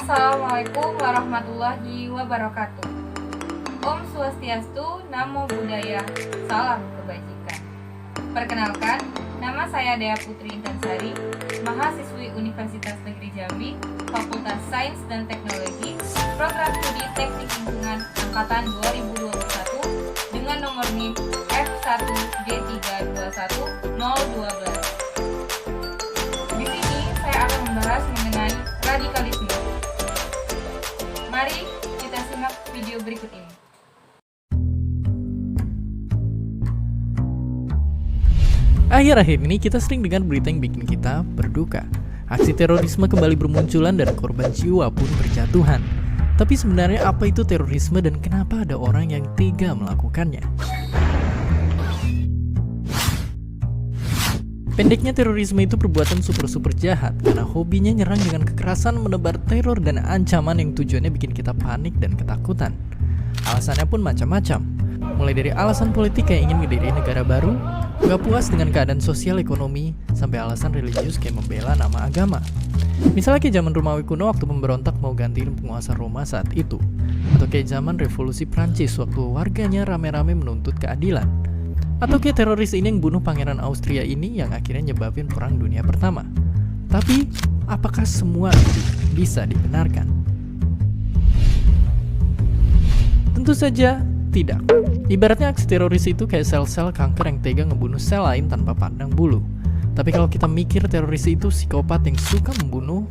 Assalamualaikum warahmatullahi wabarakatuh. Om Swastiastu, Namo Buddhaya, Salam Kebajikan. Perkenalkan, nama saya Dea Putri Intansari, mahasiswi Universitas Negeri Jambi, Fakultas Sains dan Teknologi, Program Studi Teknik Lingkungan Angkatan 2021 dengan nomor NIM F1G321012. Di sini saya akan membahas mengenai radikalisme. Mari kita simak video berikut ini. Akhir-akhir ini kita sering dengar berita yang bikin kita berduka. Aksi terorisme kembali bermunculan dan korban jiwa pun berjatuhan. Tapi sebenarnya apa itu terorisme dan kenapa ada orang yang tega melakukannya? Pendeknya, terorisme itu perbuatan super jahat karena hobinya nyerang dengan kekerasan, menebar teror dan ancaman yang tujuannya bikin kita panik dan ketakutan. Alasannya pun macam-macam. Mulai dari alasan politik kayak ingin ngediriin negara baru, gak puas dengan keadaan sosial ekonomi, sampai alasan religius kayak membela nama agama. Misalnya kayak zaman Romawi kuno waktu pemberontak mau gantiin penguasa Roma saat itu. Atau kayak zaman revolusi Prancis waktu warganya rame-rame menuntut keadilan. Atau kayak teroris ini yang bunuh pangeran Austria ini yang akhirnya nyebabin perang dunia pertama. Tapi, apakah semua itu bisa dibenarkan? Tentu saja tidak. Ibaratnya aksi teroris itu kayak sel-sel kanker yang tega ngebunuh sel lain tanpa pandang bulu. Tapi kalau kita mikir teroris itu psikopat yang suka membunuh,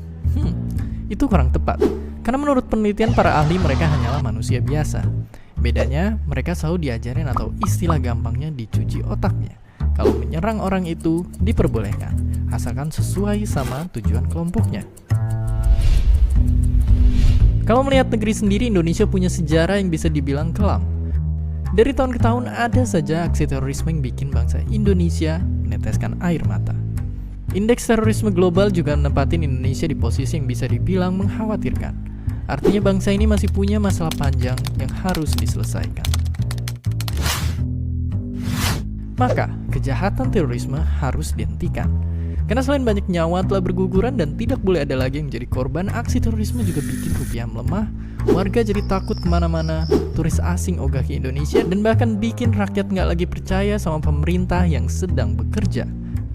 itu kurang tepat. Karena menurut penelitian para ahli, mereka hanyalah manusia biasa. Bedanya, mereka selalu diajarin atau istilah gampangnya dicuci otaknya. Kalau menyerang orang itu diperbolehkan, asalkan sesuai sama tujuan kelompoknya. Kalau melihat negeri sendiri, Indonesia punya sejarah yang bisa dibilang kelam. Dari tahun ke tahun ada saja aksi terorisme yang bikin bangsa Indonesia meneteskan air mata. Indeks terorisme global juga menempatin Indonesia di posisi yang bisa dibilang mengkhawatirkan. Artinya bangsa ini masih punya masalah panjang yang harus diselesaikan. Maka, kejahatan terorisme harus dihentikan. Karena selain banyak nyawa telah berguguran dan tidak boleh ada lagi yang menjadi korban, aksi terorisme juga bikin rupiah melemah, warga jadi takut kemana-mana, turis asing ogah ke Indonesia, dan bahkan bikin rakyat nggak lagi percaya sama pemerintah yang sedang bekerja.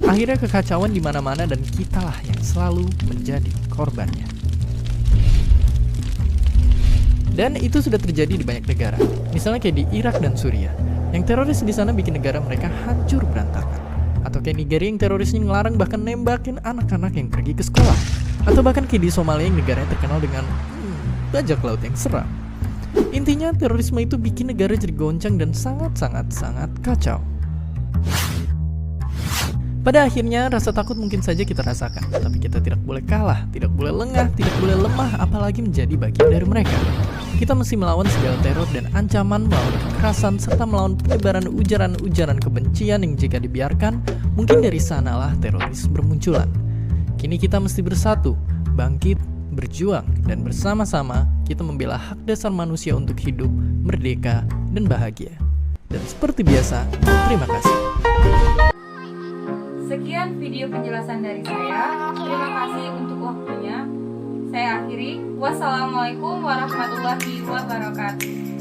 Akhirnya kekacauan di mana-mana dan kitalah yang selalu menjadi korbannya. Dan itu sudah terjadi di banyak negara, misalnya kayak di Irak dan Suriah, yang teroris di sana bikin negara mereka hancur berantakan. Atau kayak Nigeria yang terorisnya ngelarang bahkan nembakin anak-anak yang pergi ke sekolah. Atau bahkan kayak di Somalia yang negaranya terkenal dengan bajak laut yang seram. Intinya terorisme itu bikin negara jadi goncang dan sangat kacau. Pada akhirnya, rasa takut mungkin saja kita rasakan, tapi kita tidak boleh kalah, tidak boleh lengah, tidak boleh lemah, apalagi menjadi bagian dari mereka. Kita mesti melawan segala teror dan ancaman, melawan kekerasan, serta melawan penyebaran ujaran-ujaran kebencian yang jika dibiarkan, mungkin dari sanalah teroris bermunculan. Kini kita mesti bersatu, bangkit, berjuang, dan bersama-sama kita membela hak dasar manusia untuk hidup, merdeka, dan bahagia. Dan seperti biasa, terima kasih. Sekian video penjelasan dari saya. Terima kasih untuk waktunya. Saya akhiri. Wassalamualaikum warahmatullahi wabarakatuh.